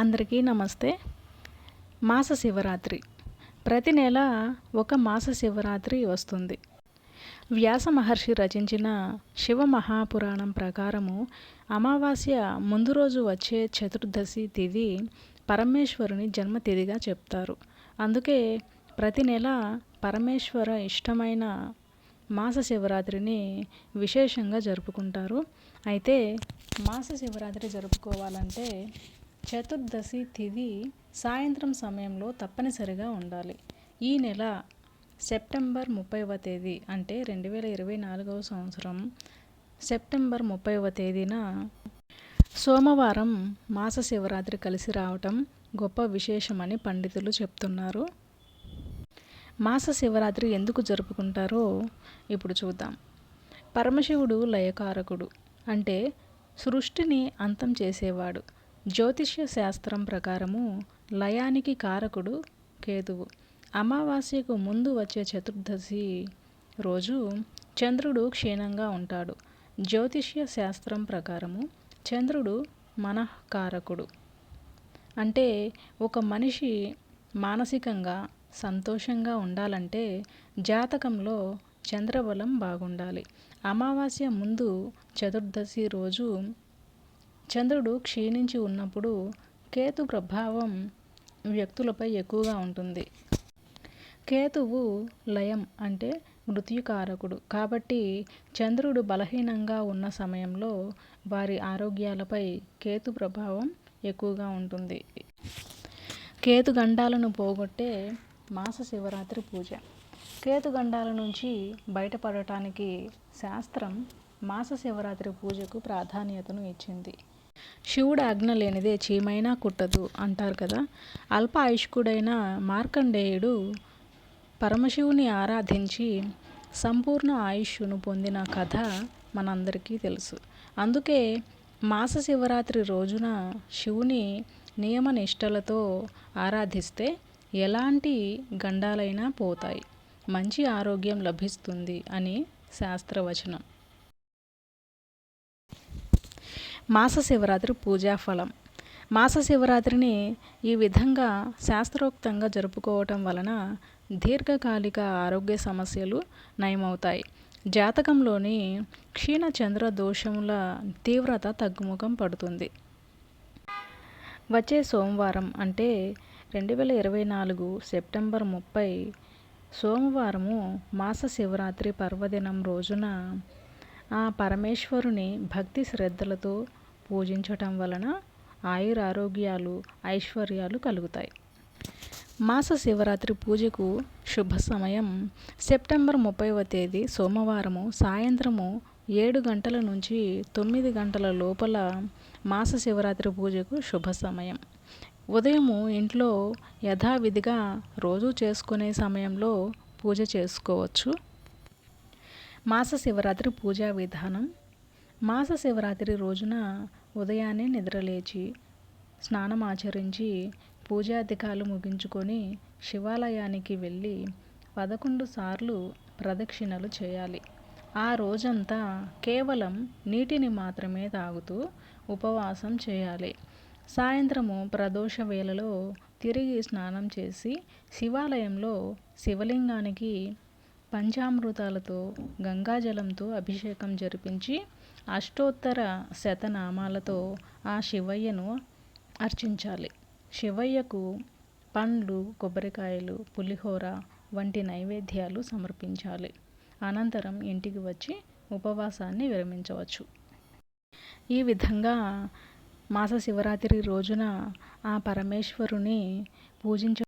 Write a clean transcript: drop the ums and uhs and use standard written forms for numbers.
అందరికీ నమస్తే. మాస శివరాత్రి ప్రతి నెల ఒక మాస శివరాత్రి వస్తుంది. వ్యాస మహర్షి రచించిన శివ మహాపురాణం ప్రకారము అమావాస్య ముందు రోజు వచ్చే చతుర్దశి తిథి పరమేశ్వరుని జన్మతిథిగా చెప్తారు. అందుకే ప్రతి నెల పరమేశ్వర ఇష్టమైన మాస శివరాత్రిని విశేషంగా జరుపుకుంటారు. అయితే మాస శివరాత్రి జరుపుకోవాలంటే చతుర్దశి తిథి సాయంత్రం సమయంలో తప్పనిసరిగా ఉండాలి. ఈ నెల సెప్టెంబర్ 30వ తేదీ అంటే 2024వ సంవత్సరం సెప్టెంబర్ 30వ తేదీన సోమవారం మాస శివరాత్రి కలిసి రావటం గొప్ప విశేషమని పండితులు చెప్తున్నారు. మాస శివరాత్రి ఎందుకు జరుపుకుంటారో ఇప్పుడు చూద్దాం. పరమశివుడు లయకారకుడు, అంటే సృష్టిని అంతం చేసేవాడు. జ్యోతిష్య శాస్త్రం ప్రకారము లయానికి కారకుడు కేతువు. అమావాస్యకు ముందు వచ్చే చతుర్దశి రోజు చంద్రుడు క్షీణంగా ఉంటాడు. జ్యోతిష్య శాస్త్రం ప్రకారము చంద్రుడు మనఃకారకుడు, అంటే ఒక మనిషి మానసికంగా సంతోషంగా ఉండాలంటే జాతకంలో చంద్రబలం బాగుండాలి. అమావాస్య ముందు చతుర్దశి రోజు చంద్రుడు క్షీణించి ఉన్నప్పుడు కేతు ప్రభావం వ్యక్తులపై ఎక్కువగా ఉంటుంది. కేతువు లయం అంటే మృత్యుకారకుడు కాబట్టి చంద్రుడు బలహీనంగా ఉన్న సమయంలో వారి ఆరోగ్యాలపై కేతు ప్రభావం ఎక్కువగా ఉంటుంది. కేతుగండాలను పోగొట్టే మాస శివరాత్రి పూజ. కేతుగండాల నుంచి బయటపడటానికి శాస్త్రం మాస శివరాత్రి పూజకు ప్రాధాన్యతను ఇచ్చింది. శివుడు ఆజ్ఞ లేనిదే చీమైనా కుట్టదు అంటారు కదా. అల్ప ఆయుష్కుడైన మార్కండేయుడు పరమశివుని ఆరాధించి సంపూర్ణ ఆయుష్ను పొందిన కథ మనందరికీ తెలుసు. అందుకే మాస శివరాత్రి రోజున శివుని నియమ నిష్టలతో ఆరాధిస్తే ఎలాంటి గండాలైనా పోతాయి, మంచి ఆరోగ్యం లభిస్తుంది అని శాస్త్రవచనం. మాస శివరాత్రి పూజా ఫలం. మాస శివరాత్రిని ఈ విధంగా శాస్త్రోక్తంగా జరుపుకోవటం వలన దీర్ఘకాలిక ఆరోగ్య సమస్యలు నయమవుతాయి. జాతకంలోని క్షీణ చంద్ర దోషముల తీవ్రత తగ్గుముఖం పడుతుంది. వచ్చే సోమవారం అంటే 2024 సెప్టెంబర్ 30 సోమవారము మాస శివరాత్రి పర్వదినం రోజున ఆ పరమేశ్వరుని భక్తి శ్రద్ధలతో పూజించటం వలన ఆయురారోగ్యాలు ఐశ్వర్యాలు కలుగుతాయి. మాస శివరాత్రి పూజకు శుభ సమయం సెప్టెంబర్ 30వ తేదీ సోమవారము సాయంత్రము 7 గంటల నుంచి 9 గంటల లోపల మాస శివరాత్రి పూజకు శుభ సమయం. ఉదయము ఇంట్లో యథావిధిగా రోజు చేసుకునే సమయంలో పూజ చేసుకోవచ్చు. మాస శివరాత్రి పూజా విధానం. మాస శివరాత్రి రోజున ఉదయాన్నే నిద్రలేచి స్నానం ఆచరించి పూజాధికాలు ముగించుకొని శివాలయానికి వెళ్ళి 11 సార్లు ప్రదక్షిణలు చేయాలి. ఆ రోజంతా కేవలం నీటిని మాత్రమే తాగుతూ ఉపవాసం చేయాలి. సాయంత్రము ప్రదోష వేళలో తిరిగి స్నానం చేసి శివాలయంలో శివలింగానికి పంచామృతాలతో గంగాజలంతో అభిషేకం జరిపించి అష్టోత్తర శతనామాలతో ఆ శివయ్యను అర్చించాలి. శివయ్యకు పండ్లు, కొబ్బరికాయలు, పులిహోర వంటి నైవేద్యాలు సమర్పించాలి. అనంతరం ఇంటికి వచ్చి ఉపవాసాన్ని విరమించవచ్చు. ఈ విధంగా మాస శివరాత్రి రోజున ఆ పరమేశ్వరుని పూజించ